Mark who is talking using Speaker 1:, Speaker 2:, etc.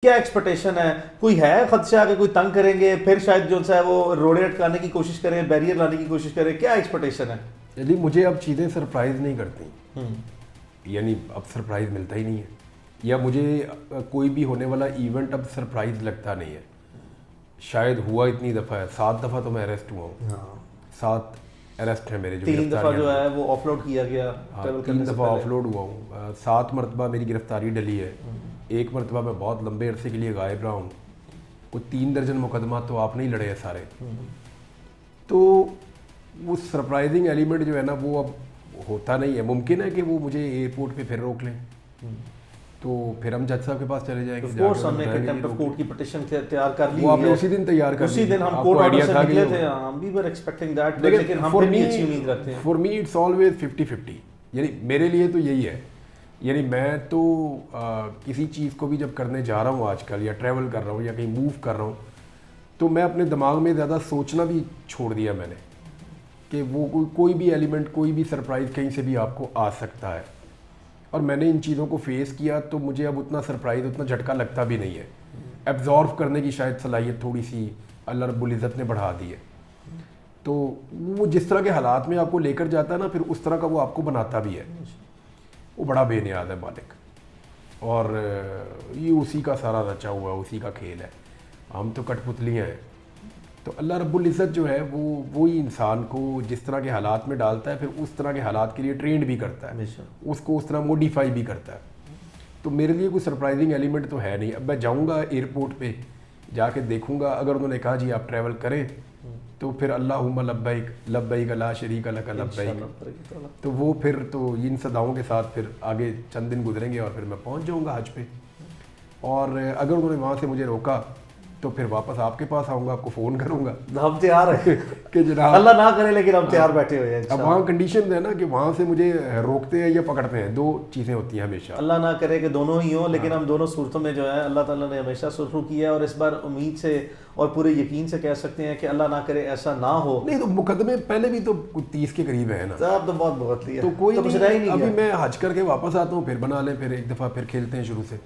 Speaker 1: کیا ایکسپیکٹیشن ہے؟ کوئی ہے خدشہ کہ کوئی تنگ کریں گے پھر شاید جو ہے وہ روڑے اٹکانے کی کوشش کریں، بیریئر لانے کی کوشش کریں؟ کیا ایکسپیکٹیشن ہے؟
Speaker 2: یعنی مجھے اب چیزیں سرپرائز نہیں کرتی، یعنی اب سرپرائز ملتا ہی نہیں ہے، یا مجھے کوئی بھی ہونے والا ایونٹ اب سرپرائز لگتا نہیں ہے۔ شاید ہوا اتنی دفعہ ہے، 7 دفعہ تو میں اریسٹ ہوا ہوں، 7 اریسٹ ہیں میرے جو
Speaker 1: 3 دفعہ جو ہے وہ آف لوڈ کیا گیا،
Speaker 2: 3 دفعہ آف لوڈ ہوا ہوں، 7 مرتبہ میری گرفتاری ڈلی ہے، 1 مرتبہ میں بہت لمبے عرصے کے لیے غائب رہا ہوں، کوئی 3 درجن مقدمات تو آپ نہیں لڑے ہیں سارے۔ تو وہ سرپرائزنگ ایلیمنٹ جو ہے نا وہ اب ہوتا نہیں ہے۔ ممکن ہے کہ وہ مجھے ایئرپورٹ پہ پھر روک لیں، تو پھر ہم جج صاحب کے پاس چلے جائیں گے۔
Speaker 1: کورس ہم نے کنٹیمپٹ آف کورٹ کی پٹیشن تیار کر لی،
Speaker 2: وہ آپ نے اسی دن تیار کر لی،
Speaker 1: اسی دن ہم کورٹ آرڈر سے نکلے تھے، ہم بھی were expecting that، لیکن ہم پھر بھی اچھی امید رکھتے ہیں۔
Speaker 2: فار می اٹس آلویز 50-50، یعنی میرے لیے تو یہی ہے، یعنی میں تو کسی چیز کو بھی جب کرنے جا رہا ہوں آج کل، یا ٹریول کر رہا ہوں یا کہیں موو کر رہا ہوں، تو میں اپنے دماغ میں زیادہ سوچنا بھی چھوڑ دیا میں نے کہ وہ کوئی بھی ایلیمنٹ، کوئی بھی سرپرائز کہیں سے بھی آپ کو آ سکتا ہے، اور میں نے ان چیزوں کو فیس کیا تو مجھے اب اتنا سرپرائز، اتنا جھٹکا لگتا بھی نہیں ہے۔ ایبزارو کرنے کی شاید صلاحیت تھوڑی سی اللہ رب العزت نے بڑھا دی ہے، تو وہ جس طرح کے حالات میں آپ کو لے کر جاتا ہے نا، پھر اس طرح کا وہ آپ کو بناتا بھی ہے۔ وہ بڑا بے نیاز ہے مالک، اور یہ اسی کا سارا رچا ہوا ہے، اسی کا کھیل ہے، ہم تو کٹ پتلیاں ہیں۔ تو اللہ رب العزت جو ہے وہ وہی انسان کو جس طرح کے حالات میں ڈالتا ہے، پھر اس طرح کے حالات کے لیے ٹرینڈ بھی کرتا ہے، اس کو اس طرح موڈیفائی بھی کرتا ہے۔ تو میرے لیے کوئی سرپرائزنگ ایلیمنٹ تو ہے نہیں۔ اب میں جاؤں گا ایئرپورٹ پہ، جا کے دیکھوں گا، اگر انہوں نے کہا جی آپ ٹریول کریں، تو پھر اللہم لبیک لبیک لا شریک لک لبیک، تو وہ پھر تو ان صداؤں کے ساتھ پھر آگے چند دن گزریں گے اور پھر میں پہنچ جاؤں گا حج پہ۔ اور اگر انہوں نے وہاں سے مجھے روکا تو پھر واپس آپ کے پاس آؤں گا، آپ کو فون کروں گا۔
Speaker 1: ہم تیار ہیں
Speaker 2: کہ جناب
Speaker 1: اللہ نہ کرے، لیکن ہم تیار بیٹھے ہوئے ہیں۔
Speaker 2: اب وہاں کنڈیشن ہے نا کہ وہاں سے مجھے روکتے ہیں یا پکڑتے ہیں، 2 چیزیں ہوتی ہیں ہمیشہ۔
Speaker 1: اللہ نہ کرے کہ دونوں ہی ہوں، لیکن ہم دونوں صورتوں میں جو ہے اللہ تعالیٰ نے ہمیشہ سرخرو کیا ہے، اور اس بار امید سے اور پورے یقین سے کہہ سکتے ہیں کہ اللہ نہ کرے ایسا نہ ہو۔
Speaker 2: نہیں تو مقدمے پہلے بھی تو 30 کے قریب ہے نا،
Speaker 1: صاحب تو بہت لیا،
Speaker 2: تو کوئی
Speaker 1: نہیں،
Speaker 2: ابھی میں حج کر کے واپس آتا ہوں، پھر بنا لیں، پھر ایک دفعہ پھر کھیلتے ہیں شروع سے۔